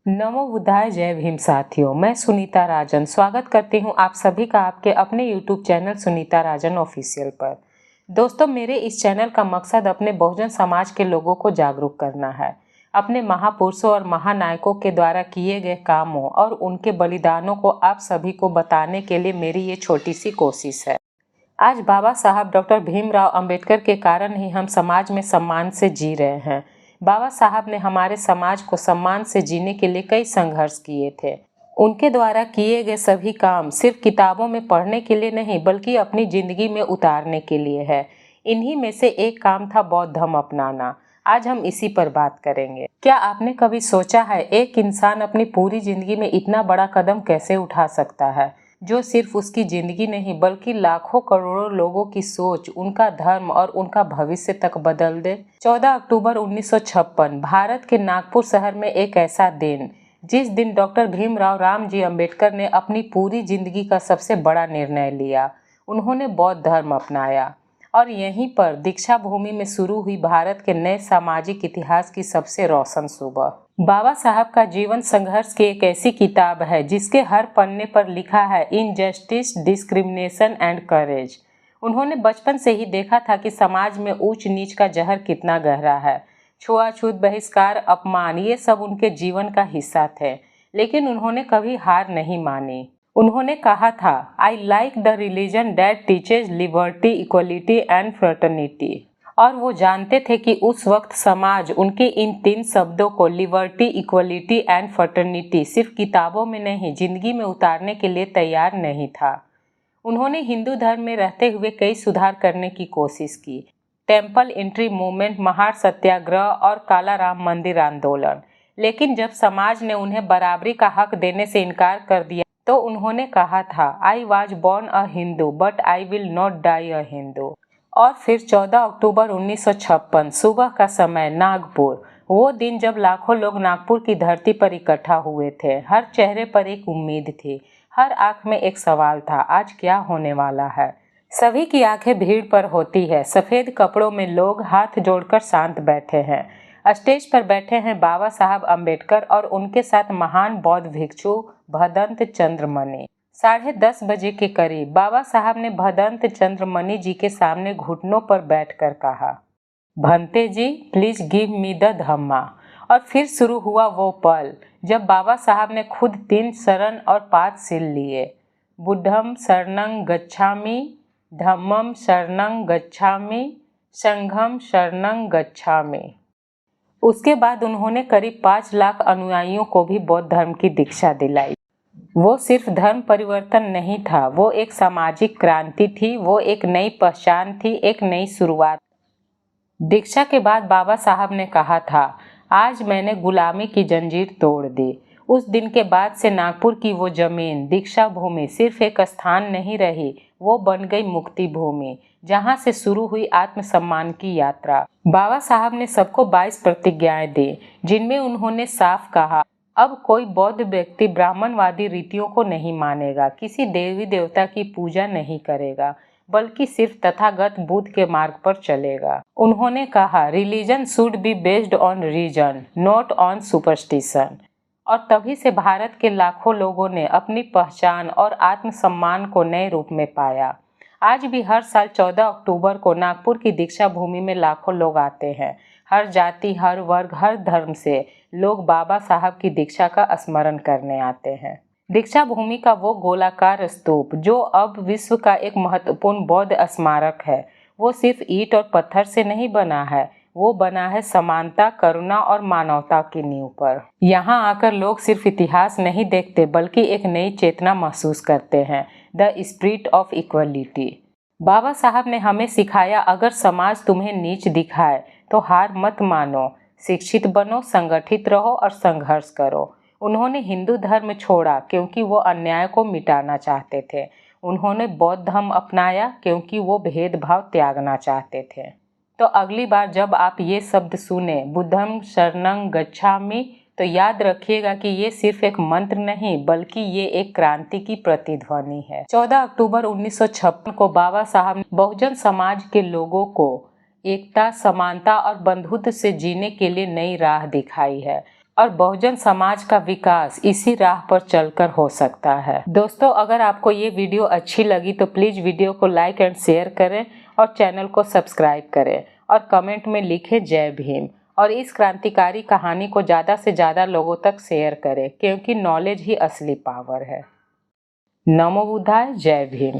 नमो बुद्धाय। जय भीम साथियों, मैं सुनीता राजन स्वागत करती हूं आप सभी का आपके अपने YouTube चैनल सुनीता राजन ऑफिशियल पर। दोस्तों, मेरे इस चैनल का मकसद अपने बहुजन समाज के लोगों को जागरूक करना है। अपने महापुरुषों और महानायकों के द्वारा किए गए कामों और उनके बलिदानों को आप सभी को बताने के लिए मेरी ये छोटी सी कोशिश है। आज बाबा साहब डॉक्टर भीमराव अंबेडकर के कारण ही हम समाज में सम्मान से जी रहे हैं। बाबा साहब ने हमारे समाज को सम्मान से जीने के लिए कई संघर्ष किए थे। उनके द्वारा किए गए सभी काम सिर्फ किताबों में पढ़ने के लिए नहीं बल्कि अपनी जिंदगी में उतारने के लिए है। इन्हीं में से एक काम था बौद्ध धर्म अपनाना। आज हम इसी पर बात करेंगे। क्या आपने कभी सोचा है एक इंसान अपनी पूरी जिंदगी में इतना बड़ा कदम कैसे उठा सकता है जो सिर्फ उसकी जिंदगी नहीं बल्कि लाखों करोड़ों लोगों की सोच, उनका धर्म और उनका भविष्य तक बदल दे। 14 अक्टूबर 1956 भारत के नागपुर शहर में एक ऐसा दिन जिस दिन डॉक्टर भीमराव रामजी अंबेडकर ने अपनी पूरी जिंदगी का सबसे बड़ा निर्णय लिया। उन्होंने बौद्ध धर्म अपनाया और यहीं पर दीक्षा भूमि में शुरू हुई भारत के नए सामाजिक इतिहास की सबसे रोशन सुबह। बाबा साहब का जीवन संघर्ष की एक ऐसी किताब है जिसके हर पन्ने पर लिखा है इनजस्टिस, डिस्क्रिमिनेशन एंड करेज। उन्होंने बचपन से ही देखा था कि समाज में ऊंच नीच का जहर कितना गहरा है। छुआछूत, बहिष्कार, अपमान, ये सब उनके जीवन का हिस्सा थे, लेकिन उन्होंने कभी हार नहीं मानी। उन्होंने कहा था, I like the religion that teaches liberty, equality and fraternity. और वो जानते थे कि उस वक्त समाज उनके इन तीन शब्दों को लिबर्टी, इक्वलिटी एंड फ्रेटर्निटी सिर्फ किताबों में नहीं जिंदगी में उतारने के लिए तैयार नहीं था। उन्होंने हिंदू धर्म में रहते हुए कई सुधार करने की कोशिश की। टेम्पल एंट्री मूवमेंट, महार सत्याग्रह और काला राम मंदिर आंदोलन। लेकिन जब समाज ने उन्हें बराबरी का हक देने से इनकार कर दिया तो उन्होंने कहा था, I was born a Hindu but I will not die a Hindu. और फिर 14 अक्टूबर 1956 सुबह का समय, नागपुर। वो दिन जब लाखों लोग नागपुर की धरती पर इकट्ठा हुए थे। हर चेहरे पर एक उम्मीद थी, हर आंख में एक सवाल था, आज क्या होने वाला है। सभी की आंखें भीड़ पर होती है। सफेद कपड़ों में लोग हाथ जोड़कर शांत बैठे हैं। स्टेज पर बैठे हैं बाबा साहब अम्बेडकर और उनके साथ महान बौद्ध भिक्षु भदंत चंद्र मणि। 10:30 बजे के करीब बाबा साहब ने भदंत चंद्र मणि जी के सामने घुटनों पर बैठकर कहा, भंते जी प्लीज गिव मी द धम्मा। और फिर शुरू हुआ वो पल जब बाबा साहब ने खुद 3 शरण और 5 सील लिए। बुद्धम शरणं गच्छामि, धम्मम शरणं गच्छामि, संघम शरणं गच्छामि। उसके बाद उन्होंने करीब 5 लाख अनुयायियों को भी बौद्ध धर्म की दीक्षा दिलाई। वो सिर्फ धर्म परिवर्तन नहीं था, वो एक सामाजिक क्रांति थी, वो एक नई पहचान थी, एक नई शुरुआत। दीक्षा के बाद बाबा साहब ने कहा था, आज मैंने गुलामी की जंजीर तोड़ दी। उस दिन के बाद से नागपुर की वो जमीन, दीक्षा भूमि सिर्फ एक स्थान नहीं रही, वो बन गई मुक्ति भूमि, जहाँ से शुरू हुई आत्मसम्मान की यात्रा। बाबा साहब ने सबको 22 प्रतिज्ञाएं दी, जिनमें उन्होंने साफ कहा, अब कोई बौद्ध व्यक्ति ब्राह्मणवादी रीतियों को नहीं मानेगा, किसी देवी देवता की पूजा नहीं करेगा, बल्कि सिर्फ तथागत बुद्ध के मार्ग पर चलेगा। उन्होंने कहा, religion should be based on reason not on superstition. और तभी से भारत के लाखों लोगों ने अपनी पहचान और आत्मसम्मान को नए रूप में पाया। आज भी हर साल 14 अक्टूबर को नागपुर की दीक्षा भूमि में लाखों लोग आते हैं। हर जाति, हर वर्ग, हर धर्म से लोग बाबा साहब की दीक्षा का स्मरण करने आते हैं। दीक्षा भूमि का वो गोलाकार स्तूप जो अब विश्व का एक महत्वपूर्ण बौद्ध स्मारक है, वो सिर्फ ईंट और पत्थर से नहीं बना है, वो बना है समानता, करुणा और मानवता की नींव पर। यहाँ आकर लोग सिर्फ इतिहास नहीं देखते बल्कि एक नई चेतना महसूस करते हैं, द स्पिरिट ऑफ इक्वलिटी। बाबा साहब ने हमें सिखाया, अगर समाज तुम्हें नीच दिखाए तो हार मत मानो, शिक्षित बनो, संगठित रहो और संघर्ष करो। उन्होंने हिंदू धर्म छोड़ा क्योंकि वो अन्याय को मिटाना चाहते थे। उन्होंने बौद्ध धर्म अपनाया क्योंकि वो भेदभाव त्यागना चाहते थे। तो अगली बार जब आप ये शब्द सुने, बुद्धम शरणं गच्छामि, तो याद रखिएगा कि ये सिर्फ एक मंत्र नहीं बल्कि ये एक क्रांति की प्रतिध्वनि है। 14 अक्टूबर 1956 को बाबा साहब ने बहुजन समाज के लोगों को एकता, समानता और बंधुत्व से जीने के लिए नई राह दिखाई है। और बहुजन समाज का विकास इसी राह पर चलकर हो सकता है। दोस्तों, अगर आपको ये वीडियो अच्छी लगी तो प्लीज़ वीडियो को लाइक एंड शेयर करें और चैनल को सब्सक्राइब करें और कमेंट में लिखें जय भीम। और इस क्रांतिकारी कहानी को ज़्यादा से ज़्यादा लोगों तक शेयर करें, क्योंकि नॉलेज ही असली पावर है। नमो बुद्धाय, जय भीम।